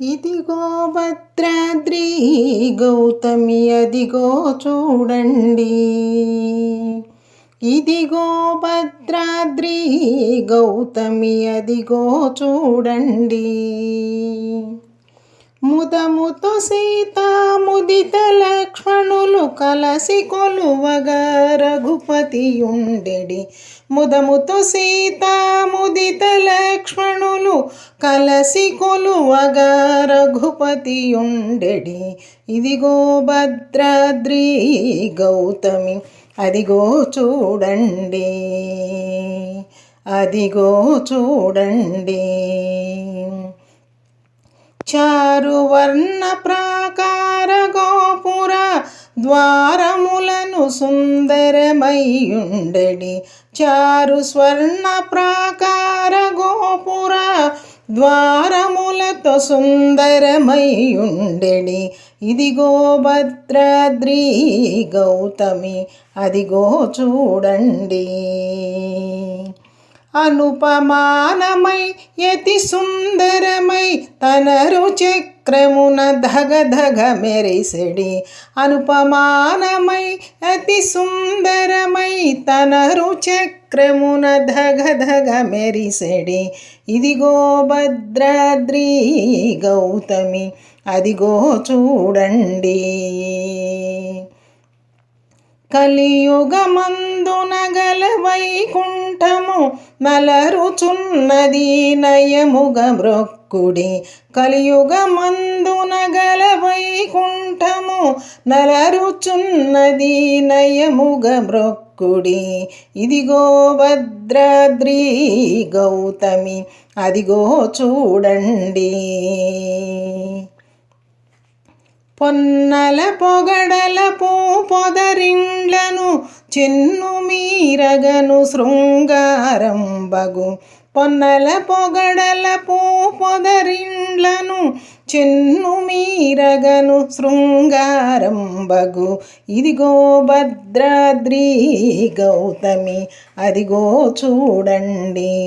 ఇదిగో భద్రాద్రి గౌతమి అదిగో చూడండి. ఇదిగో భద్రాద్రి గౌతమి అదిగో చూడండి. ముదముతో సీతా ముదిత లక్ష్మణులు కలసి కొలువగా రఘుపతి ఉండెడి. ముదముతో సీతా ముదిత లక్ష్మణులు కలసి కొలువగా రఘుపతి ఉండెడి. ఇదిగో భద్రాద్రి గౌతమి అదిగో చూడండి. అదిగో చూడండి. చారువర్ణ ప్రాకార గోపుర ద్వారములను సుందరమయ్యుండెడి. చారు స్వర్ణ ప్రాకార గోపుర ద్వారములతో సుందరమయ్యుండెడి. ఇదిగో భద్రాద్రి గౌతమి అదిగో చూడండి. అనుపమానమై యతి సుందరమై తన రుచక్రమున ధగధగ మెరిసెడి. అనుపమానమై అతి సుందరమై తన రుచక్రమున ధగధగ మెరిసెడి. ఇదిగో భద్రాద్రి గౌతమి అదిగో చూడండి. కలియుగమందున గల వైకుంఠము నలరుచున్నది నయముగ మ్రొక్కుడి. కలియుగమందున గల వైకుంఠము నలరుచున్నది నయముగ మ్రొక్కుడి. ఇదిగో భద్రాద్రి గౌతమి అదిగో చూడండి. పొన్నల పొగడల పొదరిండ్లను చెన్ను మీరగను శృంగారంబగు. పొన్నల పొగడల పొదరిండ్లను చెన్ను మీరగను శృంగారంబగు. ఇదిగో భద్రాద్రి గౌతమి అదిగో చూడండి.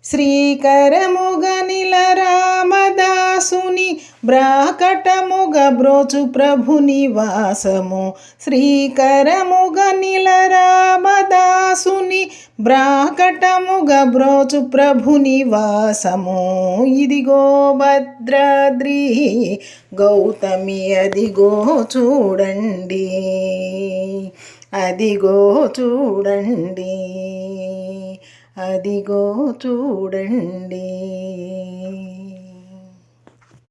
శ్రీకరముగ నిల రామదాసుని బ్రాకటముగ బ్రోచు ప్రభు నివాసము. శ్రీకరముగ నిల రామదాసుని బ్రాకటముగ బ్రోచు ప్రభు నివాసము. ఇదిగో భద్రాద్రి గౌతమి అదిగో చూడండి. అదిగో చూడండి. అదిగో చూడండి.